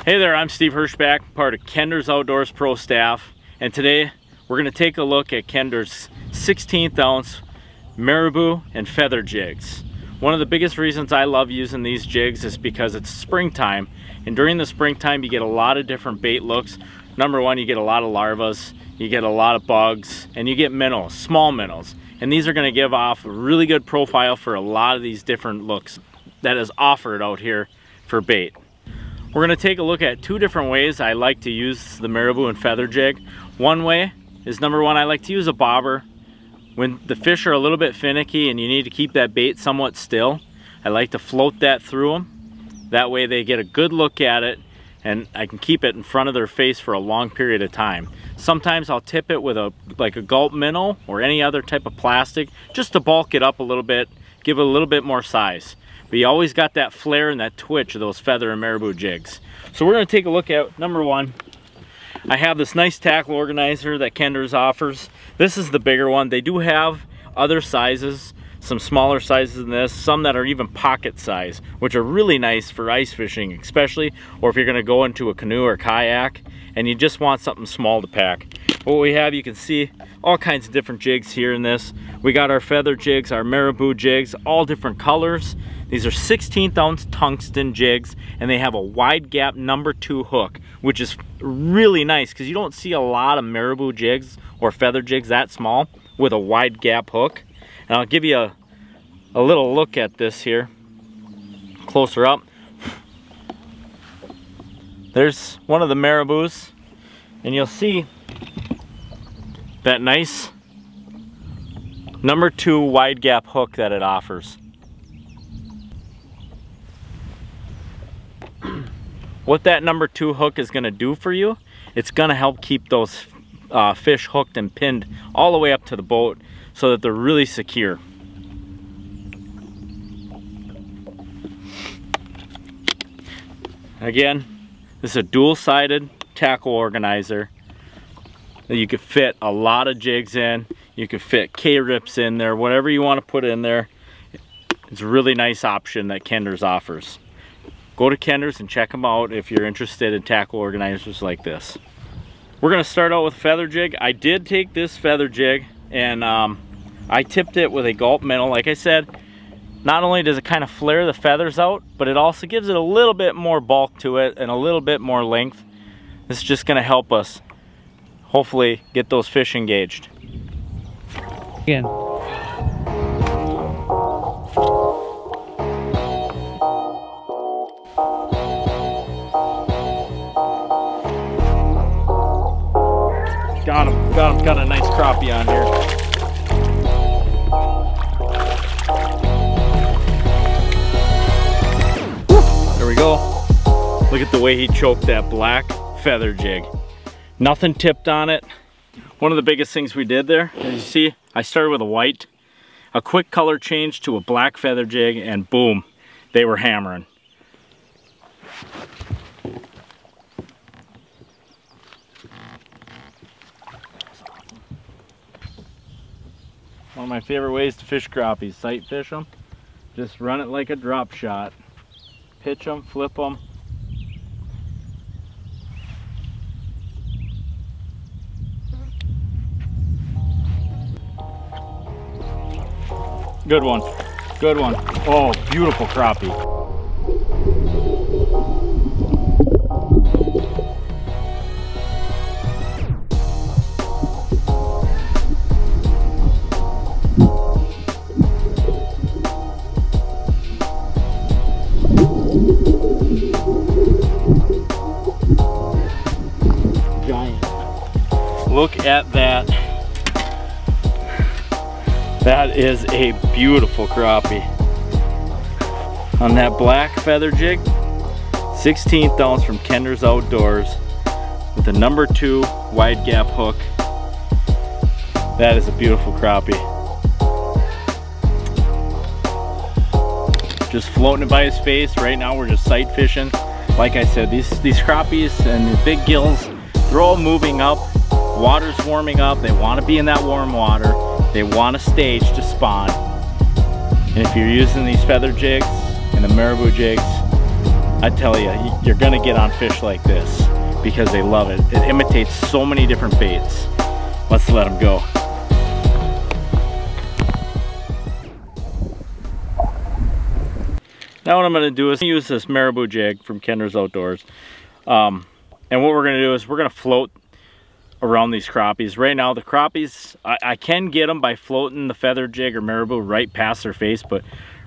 Hey there, I'm Steve Herschbach, part of Kenders Outdoors Pro staff, and today we're going to take a look at Kenders 16th ounce marabou and feather jigs. One of the biggest reasons I love using these jigs is because it's springtime, and during the springtime you get a lot of different bait looks. Number one, you get a lot of larvas, you get a lot of bugs, and you get minnows, small minnows. And these are going to give off a really good profile for a lot of these different looks that is offered out here for bait. We're going to take a look at two different ways I like to use the marabou and feather jig. One way is, number one, I like to use a bobber. When the fish are a little bit finicky and you need to keep that bait somewhat still, I like to float that through them. That way they get a good look at it and I can keep it in front of their face for a long period of time. Sometimes I'll tip it with like a gulp minnow or any other type of plastic just to bulk it up a little bit, give it a little bit more size. But you always got that flare and that twitch of those feather and marabou jigs. So we're going to take a look at number one. I have this nice tackle organizer that Kenders offers. This is the bigger one. They do have other sizes, some smaller sizes than this, some that are even pocket size, which are really nice for ice fishing especially, or if you're going to go into a canoe or kayak and you just want something small to pack. What we have, you can see all kinds of different jigs here in this. We got our feather jigs, our marabou jigs, all different colors. These are 16th ounce tungsten jigs, and they have a wide gap number 2 hook, which is really nice because you don't see a lot of marabou jigs or feather jigs that small with a wide gap hook. And I'll give you a little look at this here, closer up. There's one of the marabous, and you'll see that nice number 2 wide gap hook that it offers. What that number 2 hook is going to do for you, it's going to help keep those fish hooked and pinned all the way up to the boat so that they're really secure. Again, this is a dual-sided tackle organizer that you could fit a lot of jigs in. You could fit K-rips in there, whatever you want to put in there. It's a really nice option that Kenders offers. Go to Kenders and check them out if you're interested in tackle organizers like this. We're going to start out with a feather jig. I did take this feather jig and I tipped it with a gulp minnow. Like I said, not only does it kind of flare the feathers out, but it also gives it a little bit more bulk to it and a little bit more length. This is just going to help us hopefully get those fish engaged. Again. Got a nice crappie on here. Woo, there we go. Look at the way he choked that black feather jig. Nothing tipped on it. One of the biggest things we did there, as you see, I started with a white, a quick color change to a black feather jig, and boom, they were hammering. One of my favorite ways to fish crappies, sight fish them. Just run it like a drop shot. Pitch them, flip them. Good one, good one. Oh, beautiful crappie. Look at that. That is a beautiful crappie. On that black feather jig, 16th ounce from Kenders Outdoors with a number 2 wide gap hook. That is a beautiful crappie. Just floating it by his face. Right now we're just sight fishing. Like I said, these crappies and the big gills, they're all moving up. Water's warming up. They want to be in that warm water. They want a stage to spawn. And if you're using these feather jigs and the marabou jigs, I tell you, you're gonna get on fish like this because they love it. It imitates so many different baits. Let's let them go. Now what I'm gonna do is use this Marabou jig from Kenders Outdoors. And what we're gonna do is we're gonna float around these crappies. Right now the crappies, I can get them by floating the feather jig or Marabou right past their face, but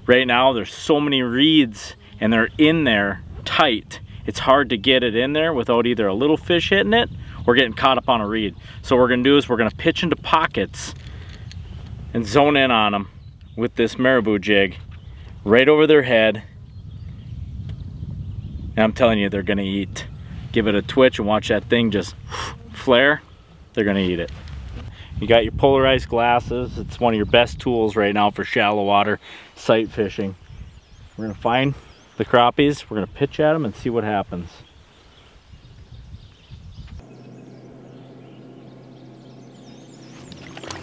right now there's so many reeds and they're in there tight. It's hard to get it in there without either a little fish hitting it or getting caught up on a reed. So what we're gonna do is we're gonna pitch into pockets and zone in on them with this Marabou jig right over their head. And I'm telling you, they're gonna eat. Give it a twitch and watch that thing just flare. They're gonna eat it. You got your polarized glasses. It's one of your best tools right now for shallow water sight fishing. We're gonna find the crappies. We're gonna pitch at them and see what happens.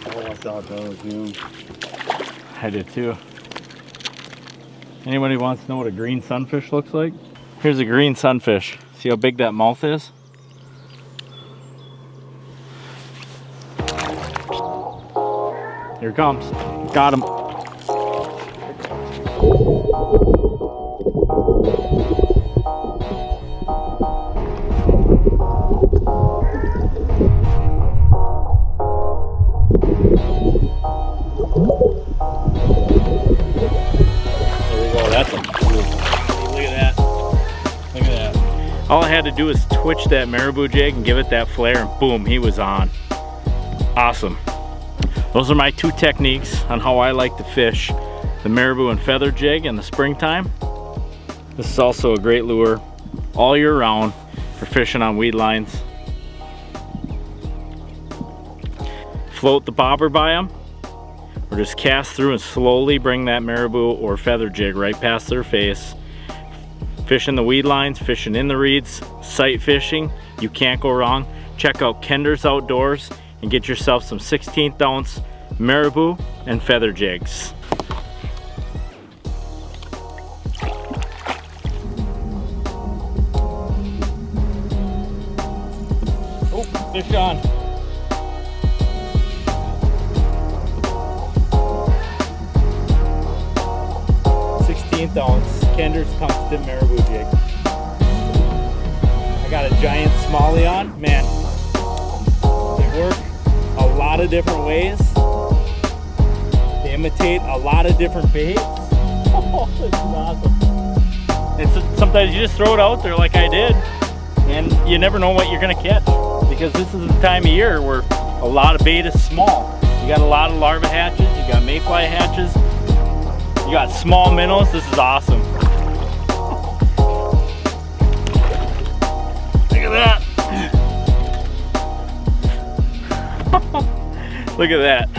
Oh, I thought that was him. I did too. Anybody wants to know what a green sunfish looks like? Here's a green sunfish. See how big that mouth is? Here it comes. Got him. There we go. That's a look at that. Look at that. All I had to do was twitch that Marabou jig and give it that flare, and boom, he was on. Awesome. Those are my two techniques on how I like to fish the Marabou and feather jig in the springtime. This is also a great lure all year round for fishing on weed lines. Float the bobber by them, or just cast through and slowly bring that Marabou or feather jig right past their face. Fishing the weed lines, fishing in the reeds, sight fishing, you can't go wrong. Check out Kenders Outdoors and get yourself some 16th ounce Marabou and feather jigs. Oh, fish on. Ounce Kenders Tungsten Marabou jig. I got a giant smallie on. Man, they work a lot of different ways. They imitate a lot of different baits. Oh, this is awesome. And so sometimes you just throw it out there like I did, and you never know what you're gonna catch, because this is the time of year where a lot of bait is small. You got a lot of larva hatches, you got mayfly hatches, you got small minnows. This is awesome. Look at that. Look at that.